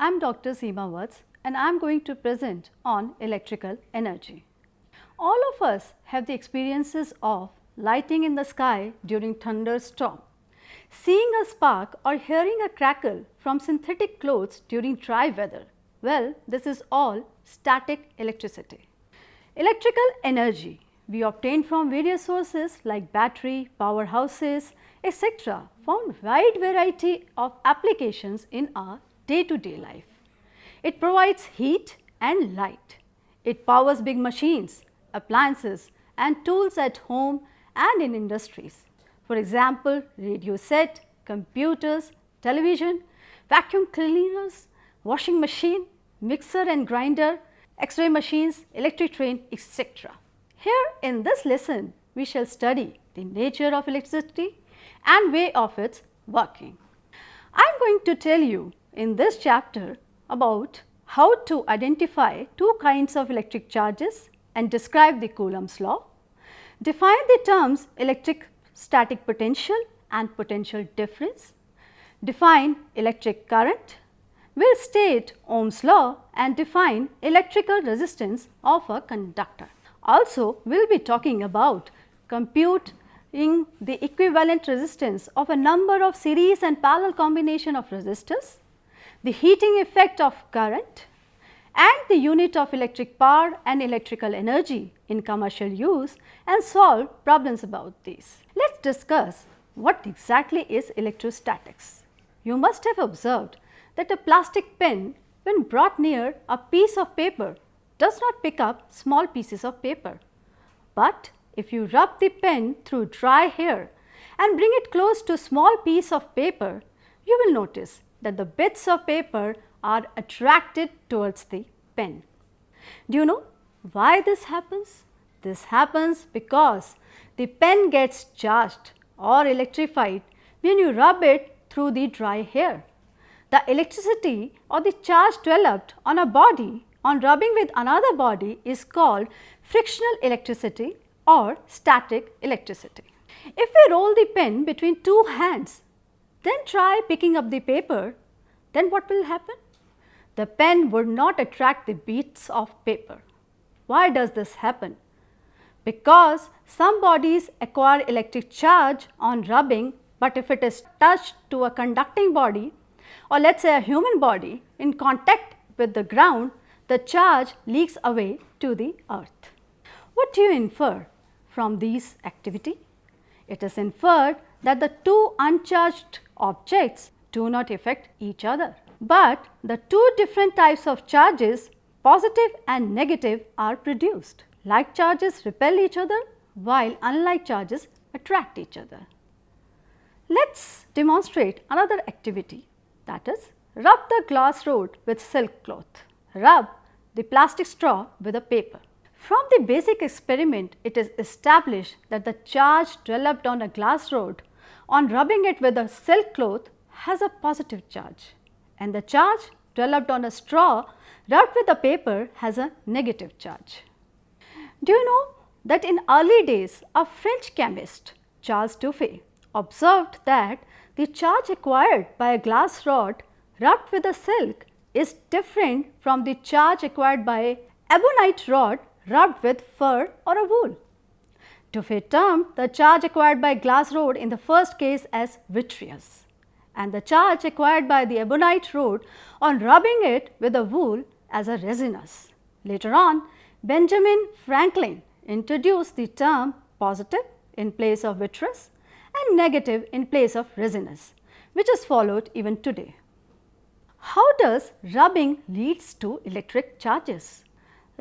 I'm Dr. Seema Vats and I'm going to present on electrical energy. All of us have the experiences of lighting in the sky during thunderstorm, seeing a spark or hearing a crackle from synthetic clothes during dry weather. Well, this is all static electricity. Electrical energy we obtain from various sources like battery, powerhouses, etc. found wide variety of applications in our day-to-day life. It provides heat and light. It powers big machines, appliances and tools at home and in industries. For example, radio set, computers, television, vacuum cleaners, washing machine, mixer and grinder, X-ray machines, electric train, etc. Here in this lesson, we shall study the nature of electricity and way of its working. I am going to tell you in this chapter about how to identify two kinds of electric charges and describe the Coulomb's law, define the terms electrostatic potential and potential difference, define electric current, will state Ohm's law and define electrical resistance of a conductor. Also, we will be talking about computing the equivalent resistance of a number of series and parallel combination of resistors, the heating effect of current and the unit of electric power and electrical energy in commercial use and solve problems about these. Let us discuss what exactly is electrostatics. You must have observed that a plastic pen, when brought near a piece of paper, does not pick up small pieces of paper. But if you rub the pen through dry hair and bring it close to a small piece of paper, you will notice that the bits of paper are attracted towards the pen. Do you know why this happens? This happens because the pen gets charged or electrified when you rub it through the dry hair. The electricity or the charge developed on a body on rubbing with another body is called frictional electricity or static electricity. If we roll the pen between two hands, then try picking up the paper, then what will happen? The pen would not attract the bits of paper. Why does this happen? Because some bodies acquire electric charge on rubbing, but if it is touched to a conducting body or let us say a human body in contact with the ground, the charge leaks away to the earth. What do you infer from these activity? It is inferred that the two uncharged objects do not affect each other, but the two different types of charges, positive and negative, are produced. Like charges repel each other while unlike charges attract each other. Let us demonstrate another activity, that is, rub the glass rod with silk cloth, rub the plastic straw with a paper. From the basic experiment, it is established that the charge developed on a glass rod on rubbing it with a silk cloth has a positive charge, and the charge developed on a straw rubbed with a paper has a negative charge. Do you know that in early days a French chemist, Charles Duffy, observed that the charge acquired by a glass rod rubbed with a silk is different from the charge acquired by an ebonite rod rubbed with fur or a wool. Duffy termed the charge acquired by glass rod in the first case as vitreous and the charge acquired by the ebonite rod on rubbing it with a wool as a resinous. Later on, Benjamin Franklin introduced the term positive in place of vitreous and negative in place of resinous, which is followed even today. How does rubbing leads to electric charges?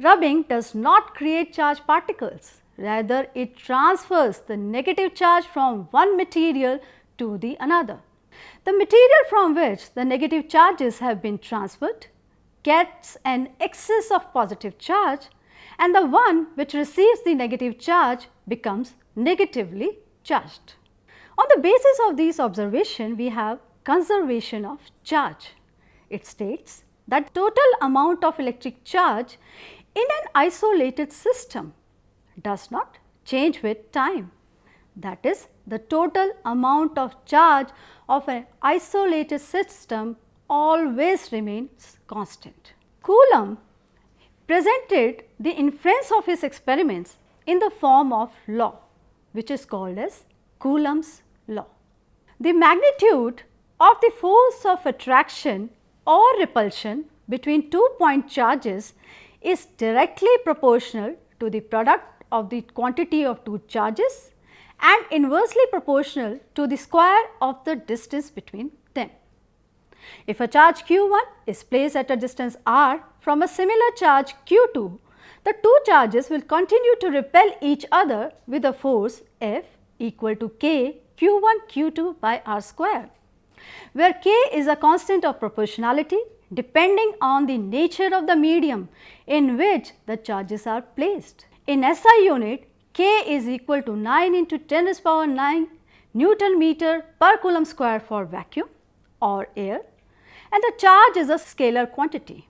Rubbing does not create charged particles, rather it transfers the negative charge from one material to the another. The material from which the negative charges have been transferred gets an excess of positive charge and the one which receives the negative charge becomes negatively charged. On the basis of these observations, we have conservation of charge. It states that total amount of electric charge in an isolated system does not change with time. That is, the total amount of charge of an isolated system always remains constant. Coulomb presented the inference of his experiments in the form of law, which is called as Coulomb's law. The magnitude of the force of attraction or repulsion between 2 point charges is directly proportional to the product of the quantity of two charges and inversely proportional to the square of the distance between them. If a charge q1 is placed at a distance r from a similar charge q2, the two charges will continue to repel each other with a force F equal to k q1 q2 by r square, where k is a constant of proportionality depending on the nature of the medium in which the charges are placed. In SI unit, k is equal to 9 into 10 raised power 9 Newton meter per Coulomb square for vacuum or air, and the charge is a scalar quantity.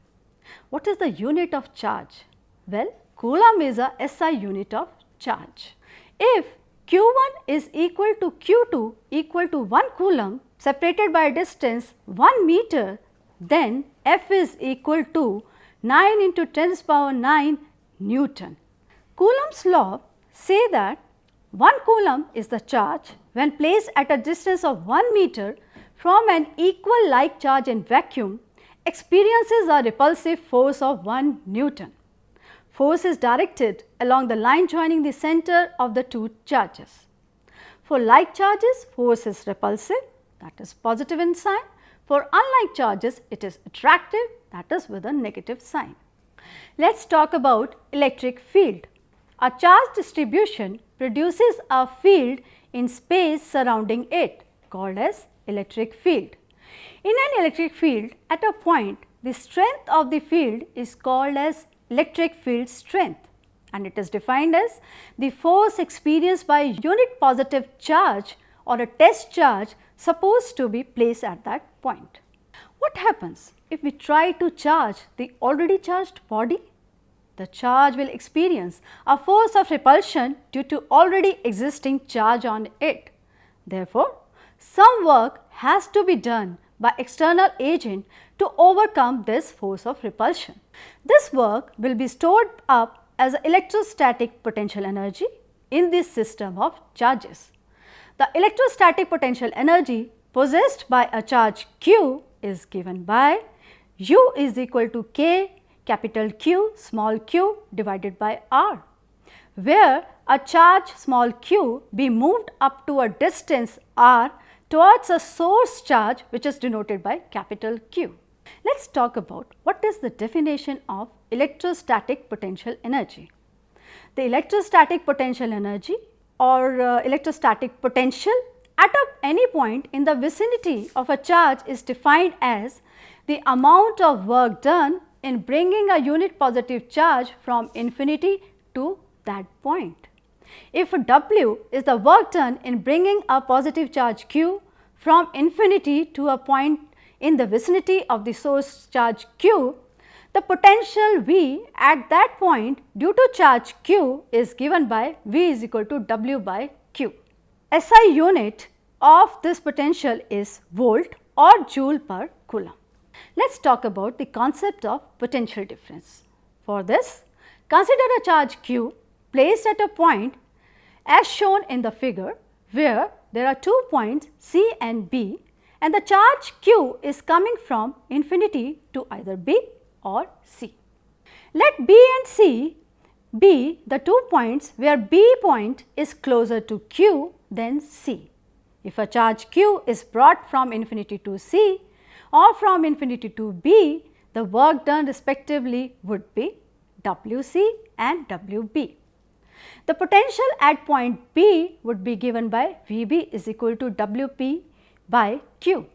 What is the unit of charge? Well, Coulomb is a SI unit of charge. If q1 is equal to q2 equal to 1 Coulomb separated by a distance 1 meter, then F is equal to 9 into 10 raised power 9 Newton. Coulomb's law say that 1 Coulomb is the charge when placed at a distance of 1 meter from an equal like charge in vacuum experiences a repulsive force of 1 Newton. Force is directed along the line joining the center of the two charges. For like charges, force is repulsive, that is positive in sign. For unlike charges, it is attractive, that is with a negative sign. Let us talk about electric field. A charge distribution produces a field in space surrounding it called as electric field. In an electric field, at a point, the strength of the field is called as electric field strength, and it is defined as the force experienced by a unit positive charge or a test charge supposed to be placed at that point. What happens if we try to charge the already charged body? The charge will experience a force of repulsion due to already existing charge on it. Therefore, some work has to be done by external agent to overcome this force of repulsion. This work will be stored up as electrostatic potential energy in this system of charges. The electrostatic potential energy possessed by a charge q is given by U is equal to k capital Q small q divided by r, where a charge small q be moved up to a distance r towards a source charge which is denoted by capital Q. Let us talk about what is the definition of electrostatic potential energy. The electrostatic potential energy or electrostatic potential at any point in the vicinity of a charge is defined as the amount of work done in bringing a unit positive charge from infinity to that point. If W is the work done in bringing a positive charge q from infinity to a point in the vicinity of the source charge q, the potential V at that point due to charge q is given by V is equal to W by q. SI unit of this potential is volt or joule per coulomb. Let us talk about the concept of potential difference. For this, consider a charge q placed at a point as shown in the figure, where there are 2 points C and B, and the charge q is coming from infinity to either B or C. Let B and C be the 2 points where B point is closer to q than C. If a charge q is brought from infinity to C or from infinity to B, the work done respectively would be WC and WB. The potential at point B would be given by VB is equal to WP by Q,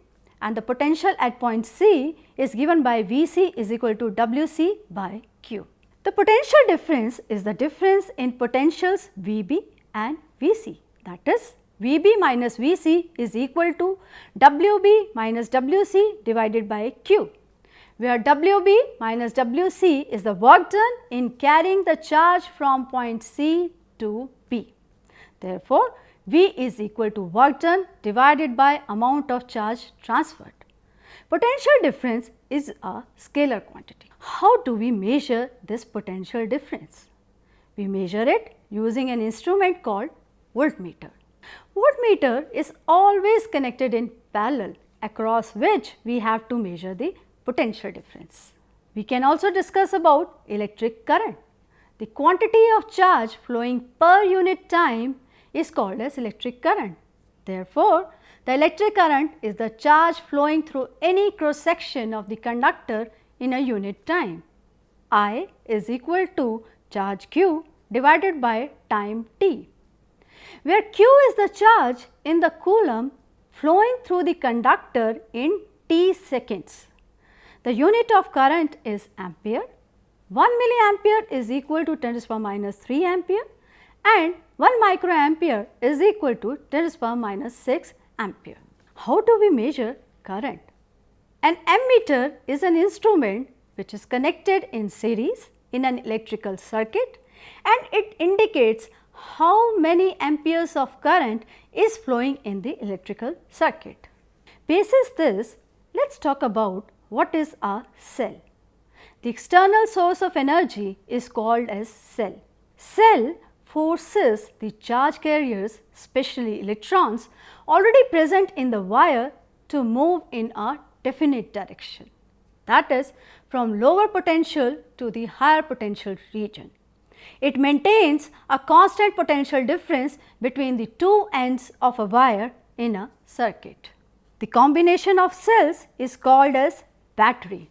and the potential at point C is given by VC is equal to WC by Q. The potential difference is the difference in potentials VB and VC, that is VB minus VC is equal to WB minus WC divided by Q, where WB minus WC is the work done in carrying the charge from point C to B. Therefore, V is equal to work done divided by amount of charge transferred. Potential difference is a scalar quantity. How do we measure this potential difference? We measure it using an instrument called voltmeter. Voltmeter is always connected in parallel, across which we have to measure the potential difference. We can also discuss about electric current. The quantity of charge flowing per unit time is called as electric current. Therefore, the electric current is the charge flowing through any cross section of the conductor in a unit time. I is equal to charge q divided by time t, where q is the charge in the coulomb flowing through the conductor in t seconds. The unit of current is ampere. 1 milliampere is equal to 10 to the power minus 3 ampere and 1 microampere is equal to 10 to the power minus 6 ampere. How do we measure current? An ammeter is an instrument which is connected in series in an electrical circuit, and it indicates how many amperes of current is flowing in the electrical circuit. Basis this, let us talk about what is a cell. The external source of energy is called as cell. Cell forces the charge carriers, especially electrons, already present in the wire to move in a definite direction, that is from lower potential to the higher potential region. It maintains a constant potential difference between the two ends of a wire in a circuit. The combination of cells is called as battery.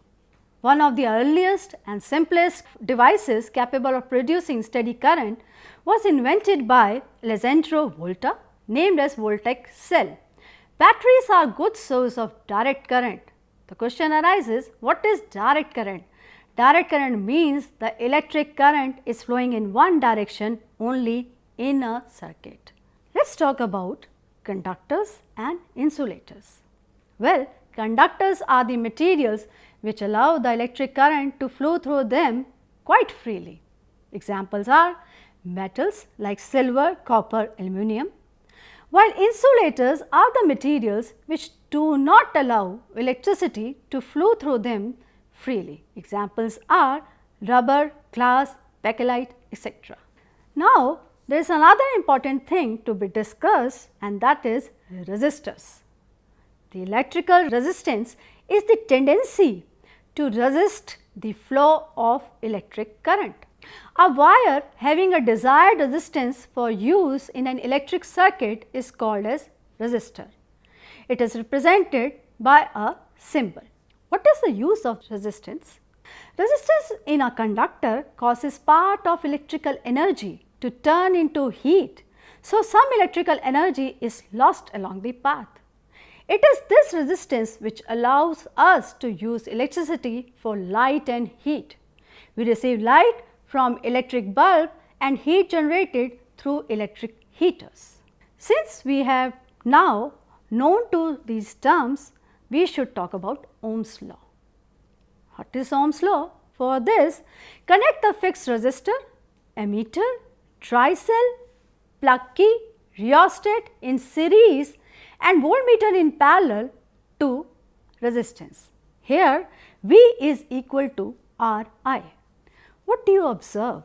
One of the earliest and simplest devices capable of producing steady current was invented by Alessandro Volta, named as Voltaic cell. Batteries are good source of direct current. The question arises, what is direct current? Direct current means the electric current is flowing in one direction only in a circuit. Let us talk about conductors and insulators. Well, conductors are the materials which allow the electric current to flow through them quite freely. Examples are metals like silver, copper, aluminum, while insulators are the materials which do not allow electricity to flow through them freely. Examples are rubber, glass, bakelite, etc. Now, there is another important thing to be discussed, and that is resistors. The electrical resistance is the tendency to resist the flow of electric current. A wire having a desired resistance for use in an electric circuit is called as resistor. It is represented by a symbol. What is the use of resistance? Resistance in a conductor causes part of electrical energy to turn into heat, so some electrical energy is lost along the path. It is this resistance which allows us to use electricity for light and heat. We receive light from electric bulb and heat generated through electric heaters. Since we have now known to these terms, we should talk about Ohm's law. What is Ohm's law? For this, connect the fixed resistor, ammeter, tricell, plug key, rheostat in series and voltmeter in parallel to resistance. Here V is equal to Ri. What do you observe?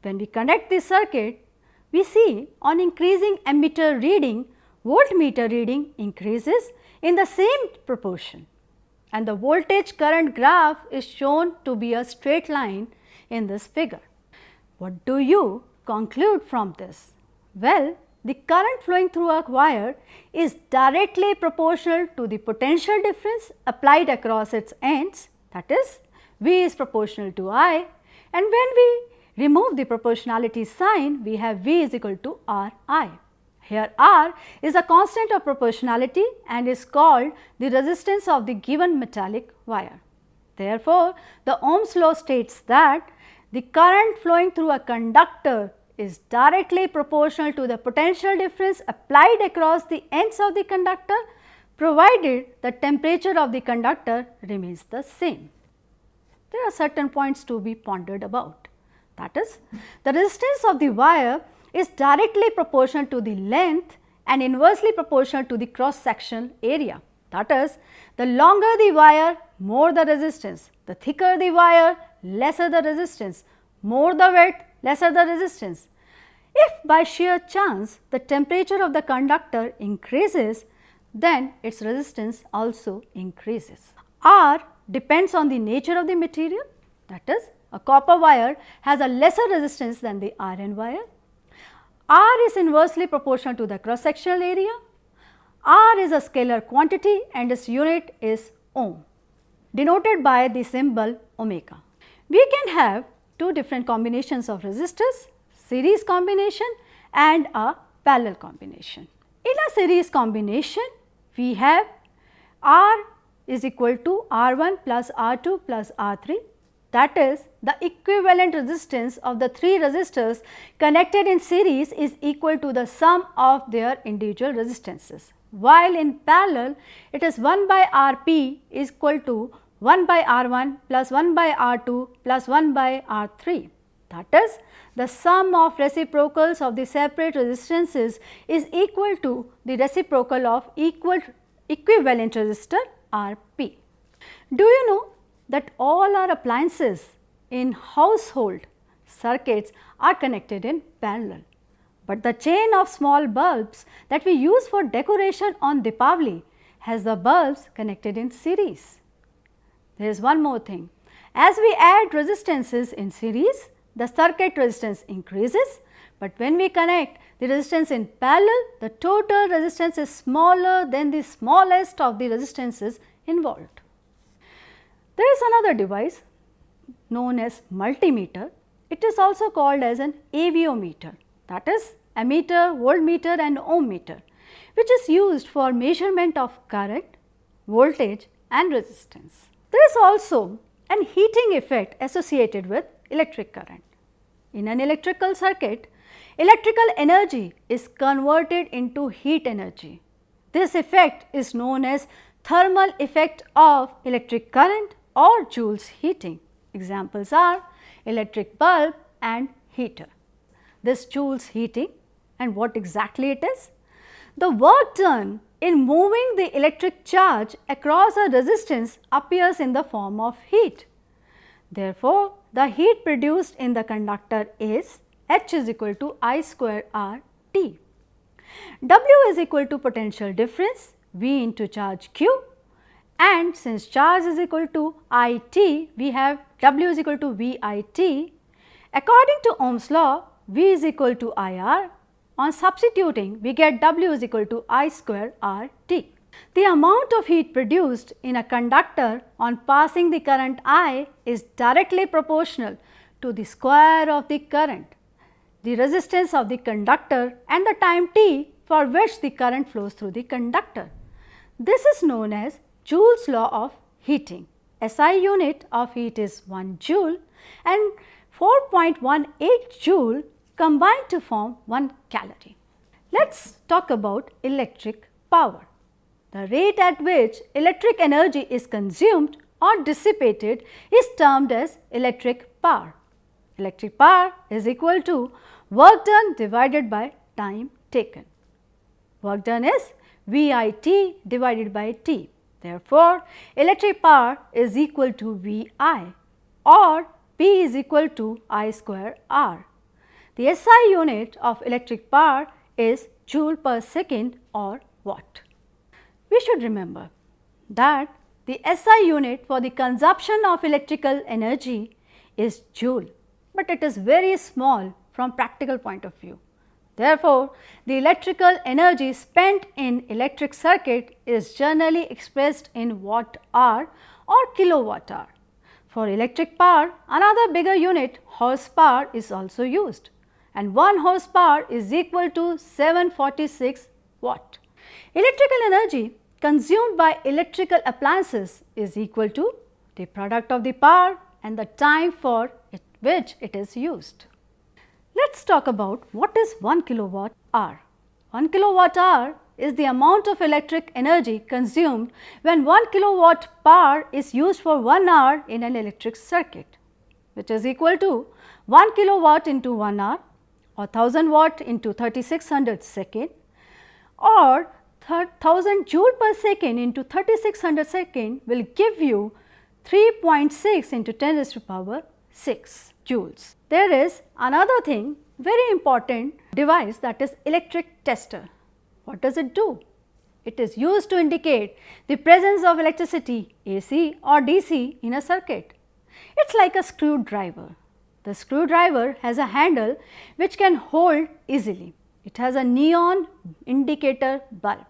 When we connect this circuit, we see on increasing ammeter reading, voltmeter reading increases in the same proportion, and the voltage current graph is shown to be a straight line in this figure. What do you conclude from this? Well, the current flowing through a wire is directly proportional to the potential difference applied across its ends, that is, V is proportional to I, and when we remove the proportionality sign, we have V is equal to Ri. Here R is a constant of proportionality and is called the resistance of the given metallic wire. Therefore, the Ohm's law states that the current flowing through a conductor is directly proportional to the potential difference applied across the ends of the conductor, provided the temperature of the conductor remains the same. There are certain points to be pondered about. That is, the resistance of the wire is directly proportional to the length and inversely proportional to the cross section area. That is, the longer the wire, more the resistance. The thicker the wire, lesser the resistance. More the width, lesser the resistance. If by sheer chance the temperature of the conductor increases, then its resistance also increases. R depends on the nature of the material. That is, a copper wire has a lesser resistance than the iron wire. R is inversely proportional to the cross-sectional area. R is a scalar quantity and its unit is ohm, denoted by the symbol omega. We can have two different combinations of resistors, series combination and a parallel combination. In a series combination, we have R is equal to R1 plus R2 plus R3, that is, the equivalent resistance of the three resistors connected in series is equal to the sum of their individual resistances, while in parallel it is 1 by Rp is equal to 1 by R1 plus 1 by R2 plus 1 by R3. That is, the sum of reciprocals of the separate resistances is equal to the reciprocal of equivalent resistor Rp. Do you know that all our appliances in household circuits are connected in parallel, but the chain of small bulbs that we use for decoration on Deepavali has the bulbs connected in series. There is one more thing. As we add resistances in series, the circuit resistance increases, but when we connect the resistance in parallel, the total resistance is smaller than the smallest of the resistances involved. There is another device known as multimeter. It is also called as an aviometer, that is ammeter, voltmeter and ohm meter, which is used for measurement of current, voltage and resistance. There is also an heating effect associated with electric current. In an electrical circuit, electrical energy is converted into heat energy. This effect is known as thermal effect of electric current or Joule's heating. Examples are electric bulb and heater. This Joule's heating, and what exactly it is? The work done in moving the electric charge across a resistance appears in the form of heat. Therefore, the heat produced in the conductor is H is equal to I square R T. W is equal to potential difference V into charge Q, and since charge is equal to IT, we have W is equal to VIT. According to Ohm's law, V is equal to IR. On substituting, we get W is equal to I square RT. The amount of heat produced in a conductor on passing the current I is directly proportional to the square of the current, the resistance of the conductor and the time t for which the current flows through the conductor. This is known as Joule's law of heating. SI unit of heat is 1 joule and 4.18 joule combined to form 1 calorie. Let's talk about electric power. The rate at which electric energy is consumed or dissipated is termed as electric power. Electric power is equal to work done divided by time taken. Work done is VIT divided by T. Therefore, electric power is equal to VI or P is equal to I square R. The SI unit of electric power is joule per second or watt. We should remember that the SI unit for the consumption of electrical energy is joule, but it is very small from practical point of view. Therefore, the electrical energy spent in electric circuit is generally expressed in watt hour or kilowatt hour. For electric power, another bigger unit, horsepower, is also used, and 1 horsepower is equal to 746 watt. Electrical energy consumed by electrical appliances is equal to the product of the power and the time for which it is used. Let's talk about what is 1 kilowatt hour. 1 kilowatt hour is the amount of electric energy consumed when 1 kilowatt power is used for 1 hour in an electric circuit, which is equal to 1 kilowatt into 1 hour or 1000 watt into 3600 second or 1000 joule per second into 3600 second will give you 3.6 into 10 raised to power 6 joules. There is another thing, very important device, that is electric tester. What does it do? It is used to indicate the presence of electricity, AC or DC, in a circuit. It is like a screwdriver. The screwdriver has a handle which can hold easily. It has a neon indicator bulb.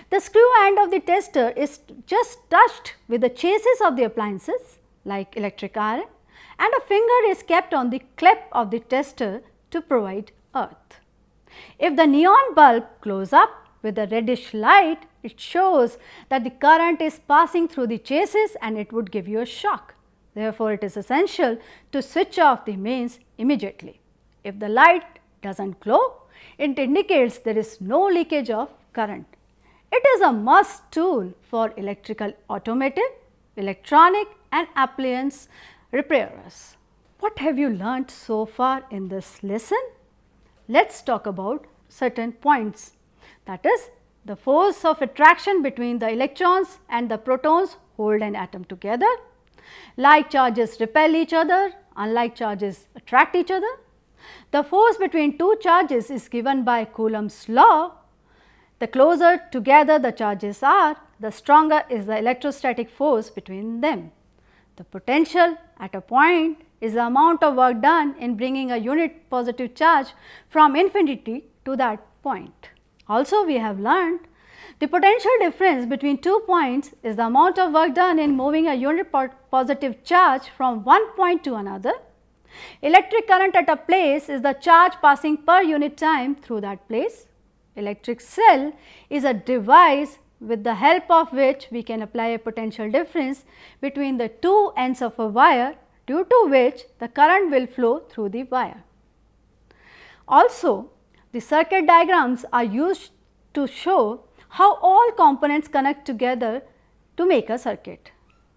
The screw end of the tester is just touched with the chassis of the appliances like electric iron, and a finger is kept on the clip of the tester to provide earth. If the neon bulb glows up with a reddish light, it shows that the current is passing through the chassis and it would give you a shock. Therefore, it is essential to switch off the mains immediately. If the light does not glow, it indicates there is no leakage of current. It is a must tool for electrical, automotive, electronic and appliance repairers. What have you learnt so far in this lesson? Let us talk about certain points, that is, the force of attraction between the electrons and the protons hold an atom together. Like charges repel each other, unlike charges attract each other. The force between two charges is given by Coulomb's law. The closer together the charges are, the stronger is the electrostatic force between them. The potential at a point is the amount of work done in bringing a unit positive charge from infinity to that point. Also, we have learned the potential difference between 2 points is the amount of work done in moving a unit positive charge from one point to another. Electric current at a place is the charge passing per unit time through that place. Electric cell is a device with the help of which we can apply a potential difference between the two ends of a wire, due to which the current will flow through the wire. Also, the circuit diagrams are used to show how all components connect together to make a circuit.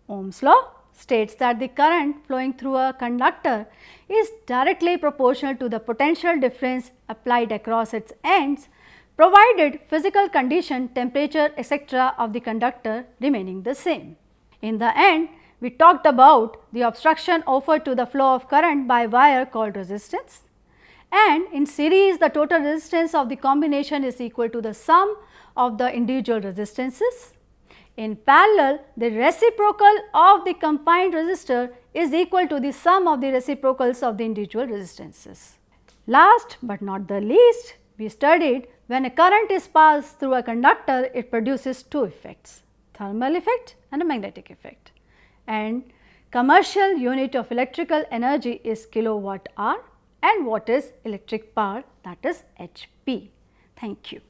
Ohm's law states that the current flowing through a conductor is directly proportional to the potential difference applied across its ends, provided physical condition, temperature, etc. of the conductor remaining the same. In the end, we talked about the obstruction offered to the flow of current by wire called resistance, and in series the total resistance of the combination is equal to the sum of the individual resistances. In parallel, the reciprocal of the combined resistor is equal to the sum of the reciprocals of the individual resistances. Last but not the least, we studied when a current is passed through a conductor, it produces two effects, thermal effect and a magnetic effect. And commercial unit of electrical energy is kilowatt hour, and what is electric power, that is HP. Thank you.